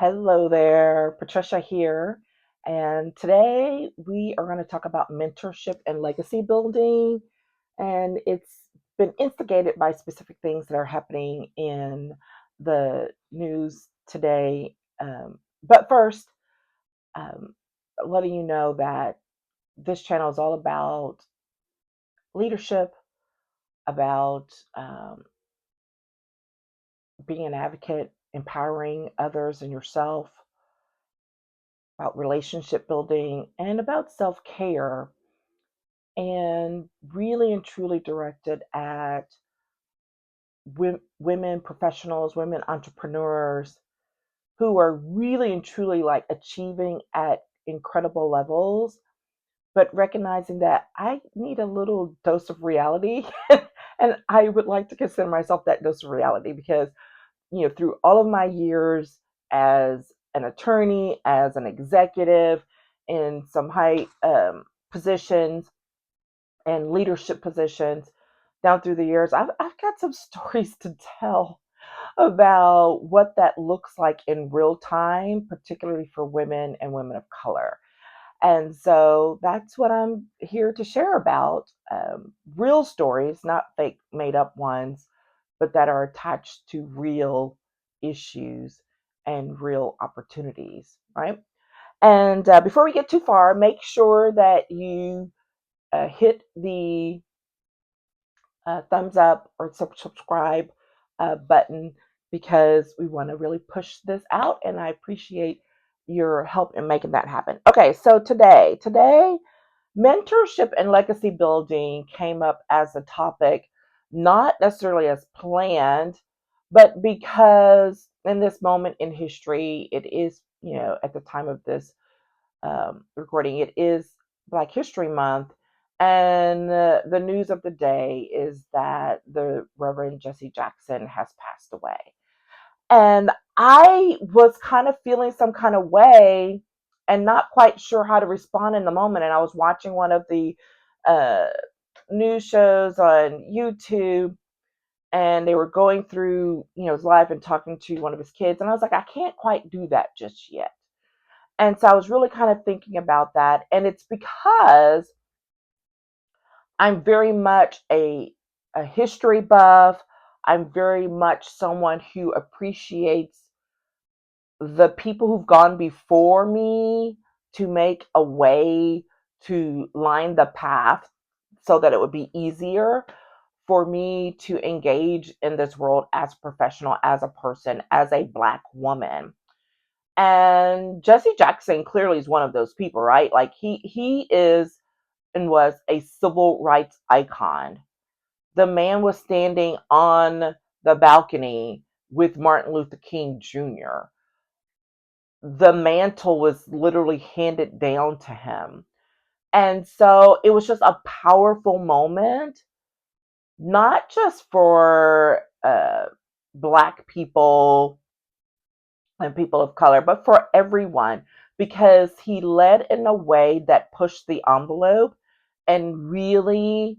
Hello there, Patricia here. And today we are going to talk about mentorship and legacy building. And it's been instigated by specific things that are happening in the news today. But first, um, letting you know that this channel is all about leadership, about being an advocate, empowering others and yourself, about relationship building, and about self care, and really and truly directed at women professionals, women entrepreneurs who are really and truly like achieving at incredible levels, but recognizing that I need a little dose of reality. And I would like to consider myself that dose of reality because, through all of my years as an attorney, as an executive, in some high positions and leadership positions down through the years, I've got some stories to tell about what that looks like in real time, particularly for women and women of color. And so that's what I'm here to share about, real stories, not fake made up ones, but that are attached to real issues and real opportunities, right? And before we get too far, make sure that you hit the thumbs up or subscribe button because we want to really push this out, and I appreciate your help in making that happen. Okay, so today mentorship and legacy building came up as a topic, not necessarily as planned, but because in this moment in history, it is, at the time of this recording, it is Black History Month. And the news of the day is that the Reverend Jesse Jackson has passed away. And I was kind of feeling some kind of way and not quite sure how to respond in the moment. And I was watching one of the uh, news shows on YouTube, and they were going through, his life and talking to one of his kids. And I was like, I can't quite do that just yet. And so I was really kind of thinking about that. And it's because I'm very much a history buff. I'm very much someone who appreciates the people who've gone before me to make a way to line the path so that it would be easier for me to engage in this world as a professional, as a person, as a Black woman. And Jesse Jackson clearly is one of those people, right? Like he is and was a civil rights icon. The man was standing on the balcony with Martin Luther King Jr. The mantle was literally handed down to him. And so it was just a powerful moment, not just for Black people and people of color, but for everyone, because he led in a way that pushed the envelope and really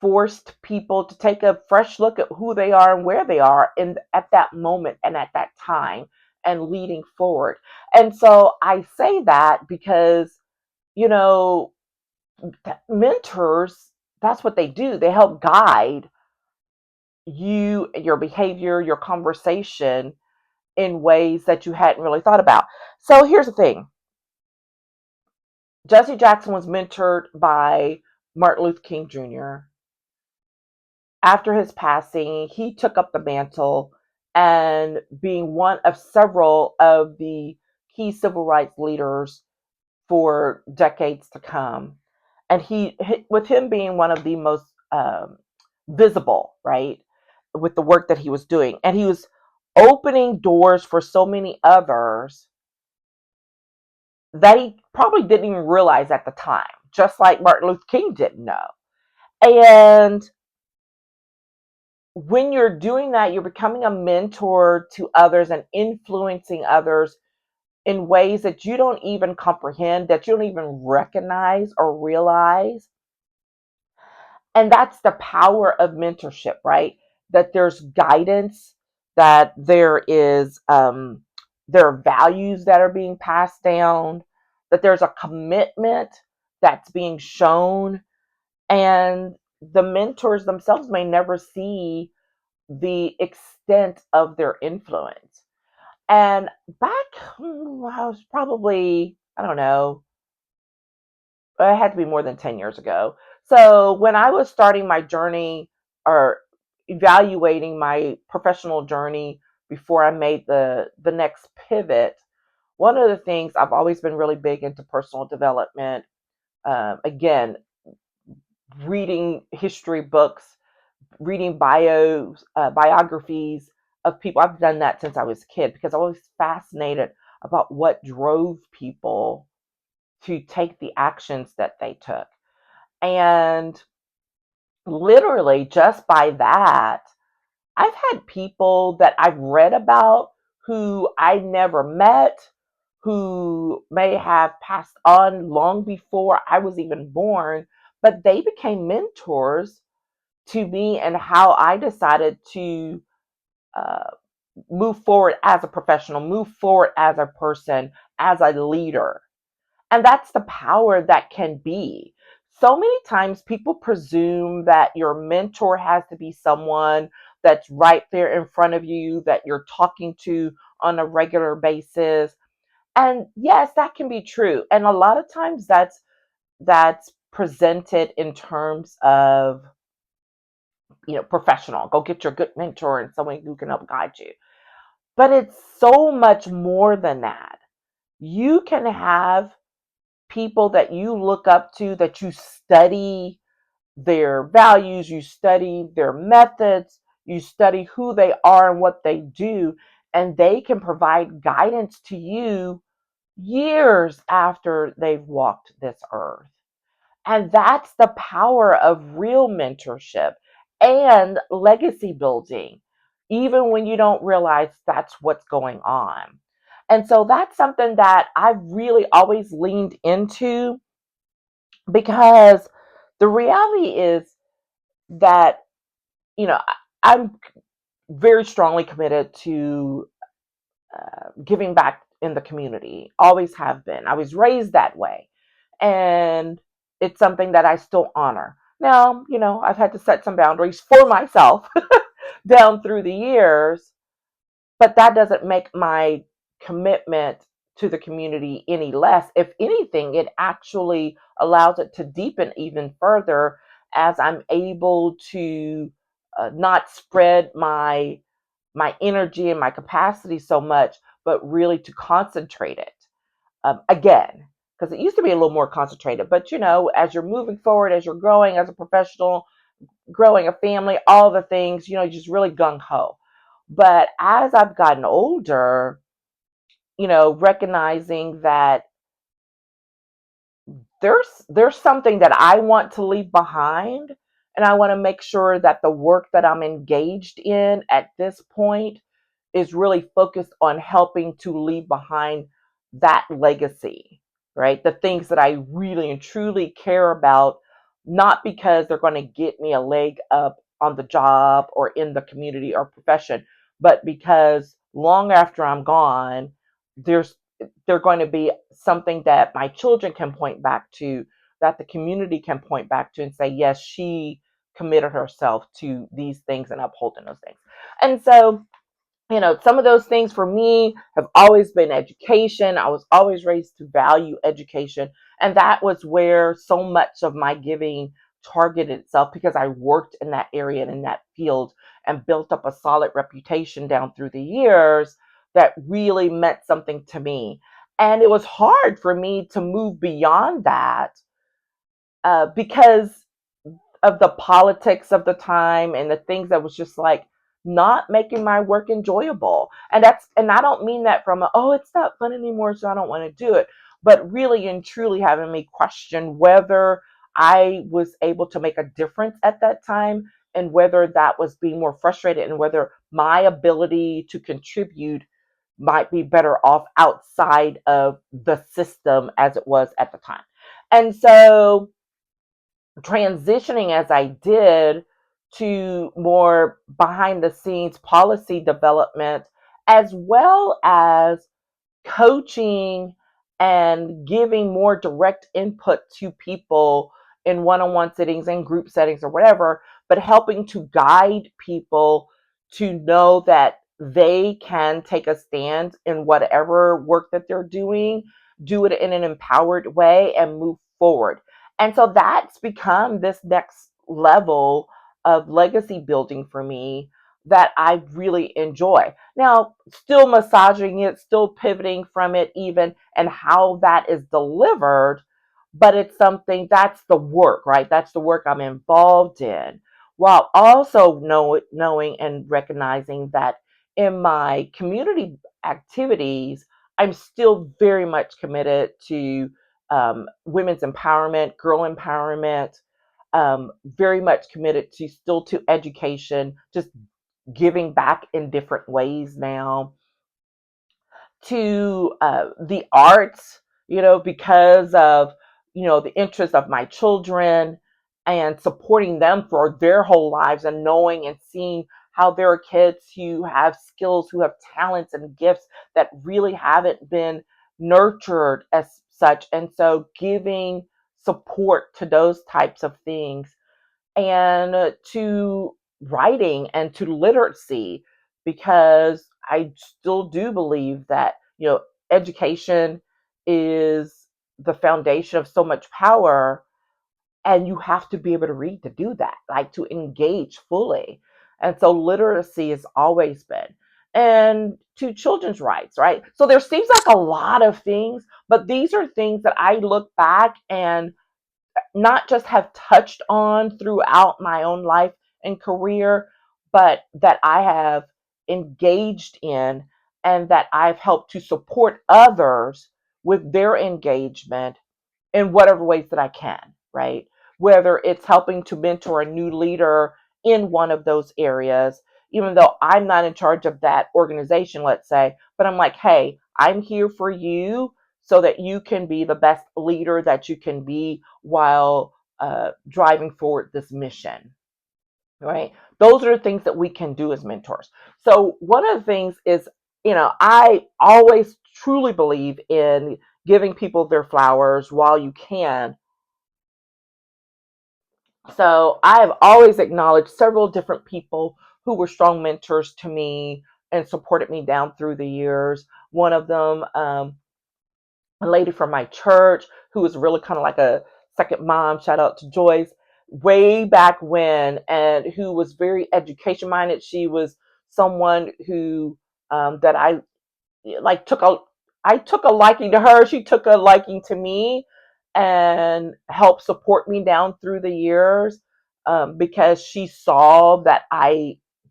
forced people to take a fresh look at who they are and where they are in at that moment and at that time and leading forward. And so I say that because, you know, mentors, that's what they do. They help guide you, your behavior, your conversation in ways that you hadn't really thought about. So here's the thing. Jesse Jackson was mentored by Martin Luther King Jr. After his passing, he took up the mantle and being one of several of the key civil rights leaders for decades to come. And with him being one of the most visible, right, with the work that he was doing, and he was opening doors for so many others that he probably didn't even realize at the time, just like Martin Luther King didn't know. And when you're doing that, you're becoming a mentor to others and influencing others in ways that you don't even comprehend, that you don't even recognize or realize. And that's the power of mentorship, right? That there's guidance, that there is there are values that are being passed down, that there's a commitment that's being shown, and the mentors themselves may never see the extent of their influence. And back, I was probably, I don't know, it had to be more than 10 years ago. So when I was starting my journey or evaluating my professional journey before I made the next pivot, one of the things I've always been really big into personal development. Again, reading history books, reading biographies of people. I've done that since I was a kid because I was fascinated about what drove people to take the actions that they took. And literally, just by that, I've had people that I've read about who I never met, who may have passed on long before I was even born, but they became mentors to me and how I decided to uh, move forward as a professional, move forward as a person, as a leader. And that's the power that can be. So many times people presume that your mentor has to be someone that's right there in front of you, that you're talking to on a regular basis. And yes, that can be true. And a lot of times that's presented in terms of, professional. Go get your good mentor and someone who can help guide you. But it's so much more than that. You can have people that you look up to, that you study their values, you study their methods, you study who they are and what they do, and they can provide guidance to you years after they've walked this earth. And that's the power of real mentorship and legacy building, even when you don't realize that's what's going on. And so that's something that I've really always leaned into, because the reality is that, I'm very strongly committed to giving back in the community, always have been. I was raised that way. And it's something that I still honor. Now, I've had to set some boundaries for myself down through the years, but that doesn't make my commitment to the community any less. If anything, it actually allows it to deepen even further as I'm able to not spread my energy and my capacity so much, but really to concentrate it again. Because it used to be a little more concentrated, but as you're moving forward, as you're growing as a professional, growing a family, all the things, just really gung ho. But as I've gotten older, recognizing that there's something that I want to leave behind, and I want to make sure that the work that I'm engaged in at this point is really focused on helping to leave behind that legacy, right? The things that I really and truly care about, not because they're going to get me a leg up on the job or in the community or profession, but because long after I'm gone, there's they're going to be something that my children can point back to, that the community can point back to and say, yes, she committed herself to these things and upholding those things. And so, some of those things for me have always been education. I was always raised to value education. And that was where so much of my giving targeted itself, because I worked in that area and in that field and built up a solid reputation down through the years that really meant something to me. And it was hard for me to move beyond that because of the politics of the time and the things that was just like not making my work enjoyable. And I don't mean that from oh, it's not fun anymore, so I don't want to do it, but really and truly having me question whether I was able to make a difference at that time, and whether that was being more frustrated, and whether my ability to contribute might be better off outside of the system as it was at the time. And so transitioning as I did to more behind the scenes policy development, as well as coaching and giving more direct input to people in one-on-one settings and group settings or whatever, but helping to guide people to know that they can take a stand in whatever work that they're doing, do it in an empowered way, and move forward. And so that's become this next level of legacy building for me that I really enjoy. Now, still massaging it, still pivoting from it, even, and how that is delivered, but it's something that's the work, right? That's the work I'm involved in, while also knowing and recognizing that in my community activities, I'm still very much committed to women's empowerment, girl empowerment, very much committed to still to education, just giving back in different ways now to the arts, because of, the interest of my children and supporting them for their whole lives and knowing and seeing how there are kids who have skills, who have talents and gifts that really haven't been nurtured as such. And so giving support to those types of things and to writing and to literacy, because I still do believe that, education is the foundation of so much power, and you have to be able to read to do that, like to engage fully. And so literacy has always been. And to children's rights, right? So there seems like a lot of things, but these are things that I look back and not just have touched on throughout my own life and career, but that I have engaged in and that I've helped to support others with their engagement in whatever ways that I can, right? Whether it's helping to mentor a new leader in one of those areas, even though I'm not in charge of that organization, let's say, but I'm like, hey, I'm here for you so that you can be the best leader that you can be while driving forward this mission, right? Those are the things that we can do as mentors. So, one of the things is, I always truly believe in giving people their flowers while you can. So I have always acknowledged several different people who were strong mentors to me and supported me down through the years. One of them, a lady from my church who was really kind of like a second mom, shout out to Joyce, way back when, and who was very education minded. She was someone who that I like took a I took a liking to her. She took a liking to me and helped support me down through the years, because she saw that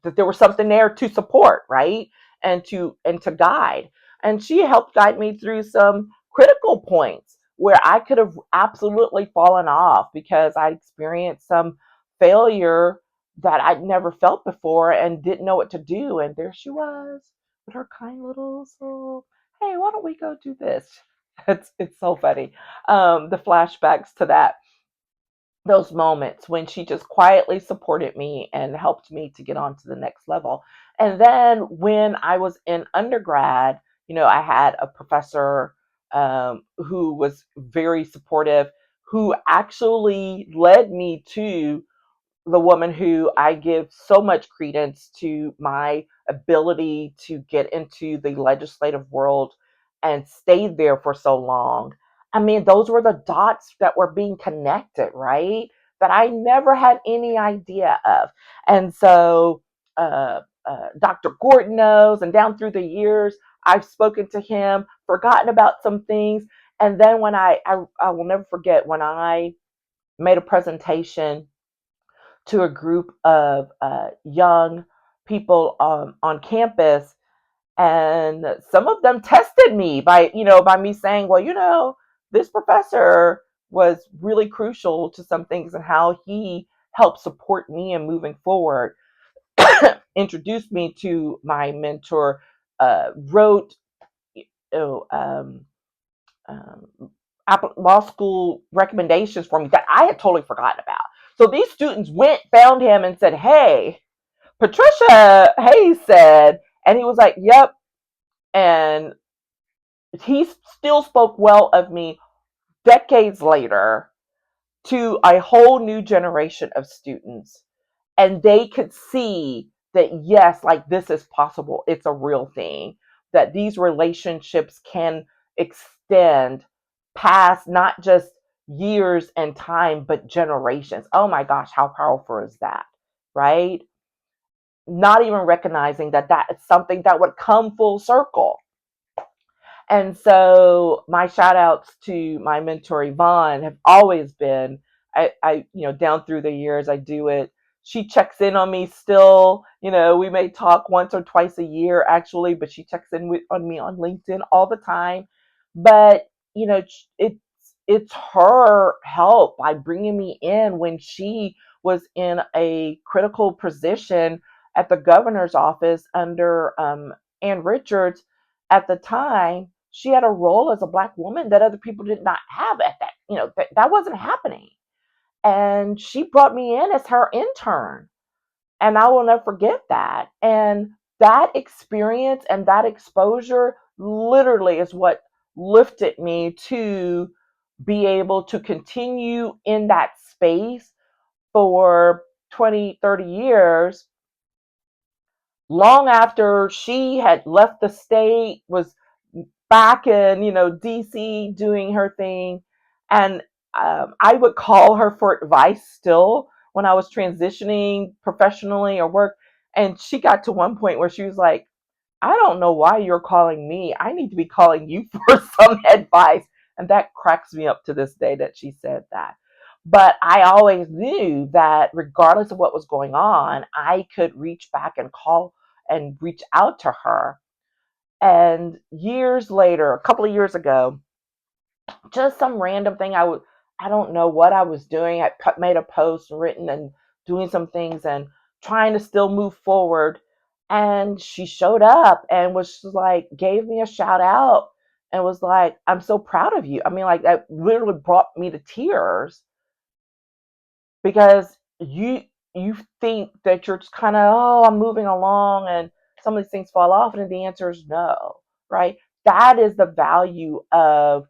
there was something there to support, right, and to guide. And she helped guide me through some critical points where I could have absolutely fallen off because I experienced some failure that I'd never felt before and didn't know what to do. And there she was with her kind little soul. Hey, why don't we go do this? It's so funny. The flashbacks to those moments when she just quietly supported me and helped me to get on to the next level. And then when I was in undergrad, I had a professor who was very supportive, who actually led me to the woman who I give so much credence to my ability to get into the legislative world and stayed there for so long. I mean, those were the dots that were being connected, right? That I never had any idea of. And so Dr. Gordon knows, and down through the years, I've spoken to him, forgotten about some things. And then when I will never forget when I made a presentation to a group of young people on campus, and some of them tested me by me saying, well, this professor was really crucial to some things and how he helped support me in moving forward. Introduced me to my mentor, wrote you know, um, law school recommendations for me that I had totally forgotten about. So these students went, found him, and said, hey, Patricia Hayes said, and he was like, yep. And he still spoke well of me decades later to a whole new generation of students. And they could see that, yes, like this is possible. It's a real thing, that these relationships can extend past not just years and time, but generations. Oh my gosh, how powerful is that? Right? Not even recognizing that that is something that would come full circle. And so my shout outs to my mentor Yvonne have always been, down through the years, I do it. She checks in on me still. We may talk once or twice a year actually, but she checks in on me on LinkedIn all the time. But, it's her help by bringing me in when she was in a critical position at the governor's office under Ann Richards. At the time, she had a role as a Black woman that other people did not have at that. That wasn't happening. And she brought me in as her intern. And I will never forget that. And that experience and that exposure literally is what lifted me to be able to continue in that space for 20, 30 years, long after she had left the state, was back in, DC doing her thing. And I would call her for advice still when I was transitioning professionally or work. And she got to one point where she was like, I don't know why you're calling me. I need to be calling you for some advice. And that cracks me up to this day that she said that. But I always knew that regardless of what was going on, I could reach back and call and reach out to her. And years later, a couple of years ago, just some random thing, I don't know what I was doing. I made a post, written, and doing some things and trying to still move forward. And she showed up and was like, gave me a shout out and was like, I'm so proud of you. I mean, like, that literally brought me to tears, because you think that you're just kind of, oh, I'm moving along and some of these things fall off, and the answer is no. Right? That is the value of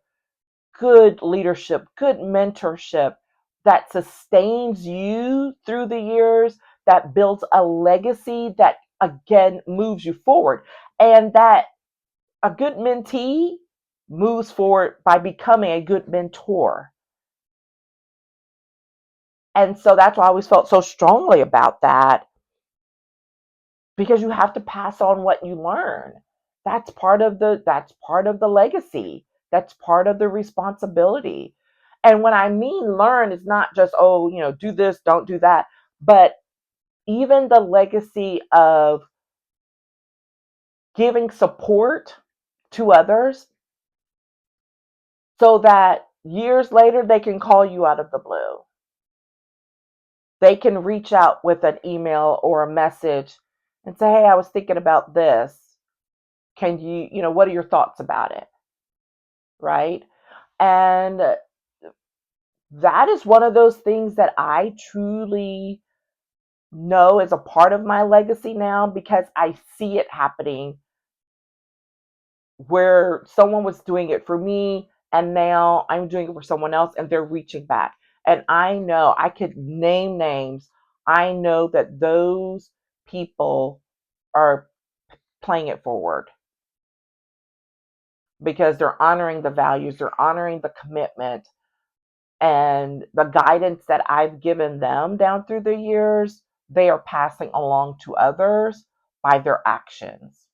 good leadership, good mentorship, that sustains you through the years, that builds a legacy that again moves you forward. And that a good mentee moves forward by becoming a good mentor. And so that's why I always felt so strongly about that, because you have to pass on what you learn. That's part of the legacy. That's part of the responsibility. And when I mean learn, it's not just, oh, do this, don't do that, but even the legacy of giving support to others so that years later they can call you out of the blue. They can reach out with an email or a message and say, hey, I was thinking about this. Can what are your thoughts about it? Right? And that is one of those things that I truly know is a part of my legacy now, because I see it happening where someone was doing it for me and now I'm doing it for someone else and they're reaching back. And I know I could name names. I know that those people are playing it forward because they're honoring the values, they're honoring the commitment and the guidance that I've given them down through the years. They are passing along to others by their actions.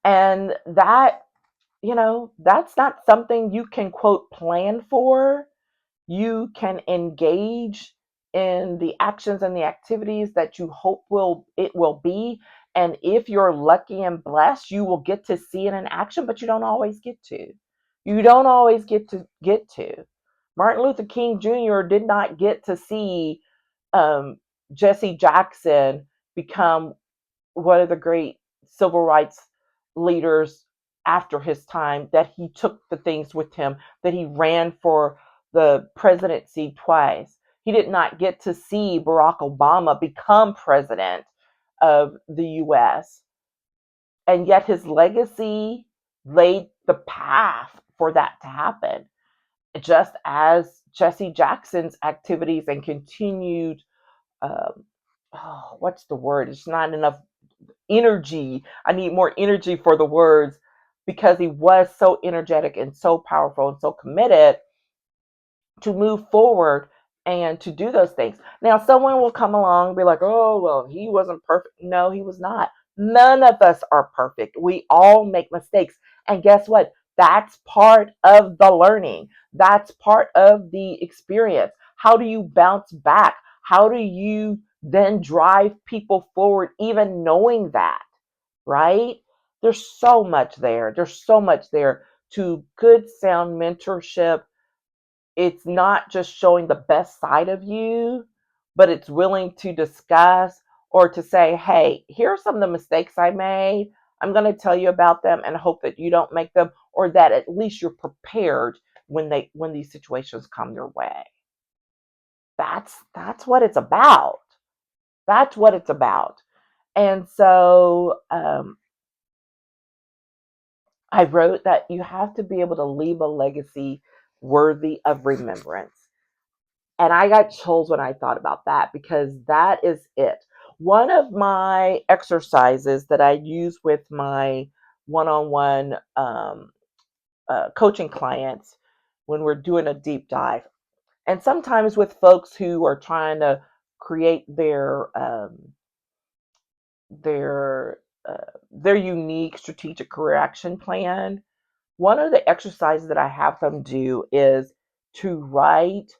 And that's not something you can quote plan for. You can engage in the actions and the activities that you hope it will be. And if you're lucky and blessed, you will get to see it in action, but you don't always get to. You don't always get to. Martin Luther King Jr. did not get to see Jesse Jackson become one of the great civil rights leaders after his time, that he took the things with him, that he ran for the presidency twice. He did not get to see Barack Obama become president of the US. And yet his legacy laid the path for that to happen. Just as Jesse Jackson's activities and continued, um, oh, what's the word? It's not enough energy. I need more energy for the words, because he was so energetic and so powerful and so committed to move forward and to do those things. Now, someone will come along and be like, oh, well, he wasn't perfect. No, he was not. None of us are perfect. We all make mistakes. And guess what? That's part of the learning, that's part of the experience. How do you bounce back? How do you then drive people forward, even knowing that, right? There's so much there. There's so much there to good, sound mentorship. It's not just showing the best side of you, but it's willing to discuss or to say, hey, here are some of the mistakes I made. I'm going to tell you about them and hope that you don't make them, or that at least you're prepared when these situations come your way. That's what it's about. That's what it's about. And so I wrote that you have to be able to leave a legacy worthy of remembrance. And I got chills when I thought about that, because that is it. One of my exercises that I use with my one on one coaching clients when we're doing a deep dive, and sometimes with folks who are trying to create their their unique strategic career action plan, one of the exercises that I have them do is to write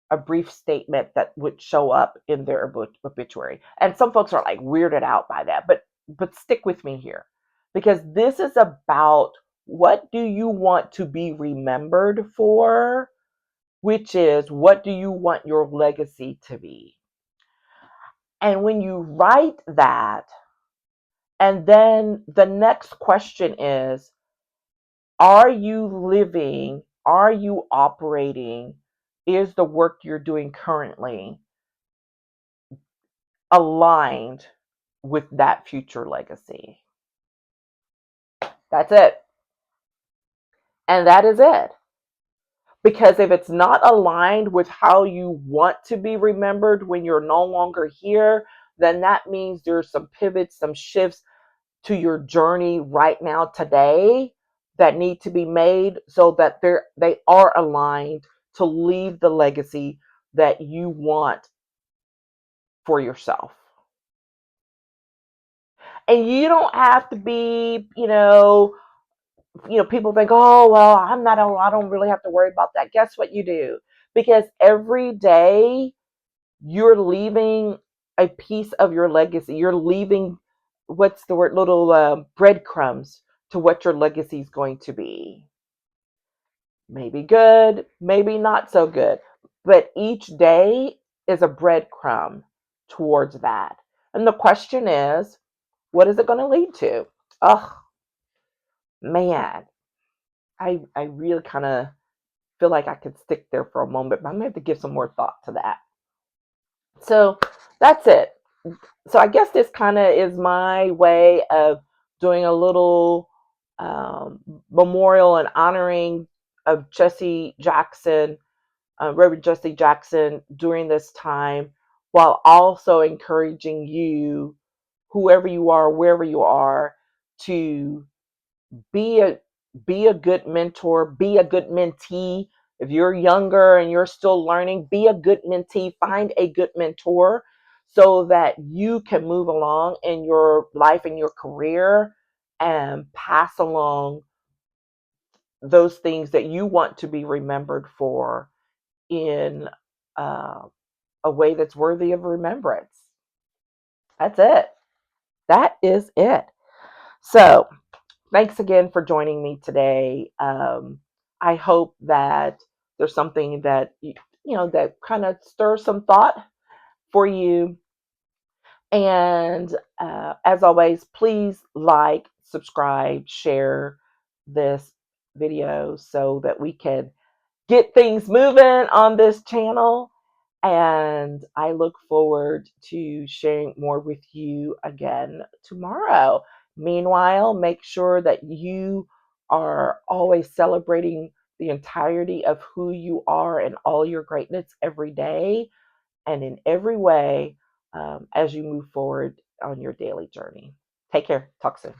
a brief statement that would show up in their obituary. And some folks are like weirded out by that, but stick with me here, because this is about, what do you want to be remembered for, which is, what do you want your legacy to be? And when you write that, and then the next question is, are you living, are you operating, is the work you're doing currently aligned with that future legacy? That's it. And that is it. Because if it's not aligned with how you want to be remembered when you're no longer here, then that means there's some pivots, some shifts to your journey right now, today, that need to be made so that they are aligned to leave the legacy that you want for yourself. And you don't have to be, people think, oh, well, I don't really have to worry about that. Guess what you do? Because every day you're leaving a piece of your legacy. You're leaving, what's the word, little breadcrumbs to what your legacy is going to be. Maybe good, maybe not so good. But each day is a breadcrumb towards that. And the question is, what is it going to lead to? Oh, man. I really kind of feel like I could stick there for a moment, but I'm going to have to give some more thought to that. So that's it. So I guess this kind of is my way of doing a little memorial and honoring of Jesse Jackson, Reverend Jesse Jackson, during this time, while also encouraging you, whoever you are, wherever you are, to be a be a good mentor, be a good mentee. If you're younger and you're still learning, be a good mentee, find a good mentor so that you can move along in your life and your career and pass along those things that you want to be remembered for in uh, a way that's worthy of remembrance. That's it. That is it. So, thanks again for joining me today. I hope that there's something that that kind of stirs some thought for you. And as always, please like, subscribe, share this video so that we can get things moving on this channel. And I look forward to sharing more with you again tomorrow. Meanwhile, make sure that you are always celebrating the entirety of who you are and all your greatness every day and in every way as you move forward on your daily journey. Take care. Talk soon.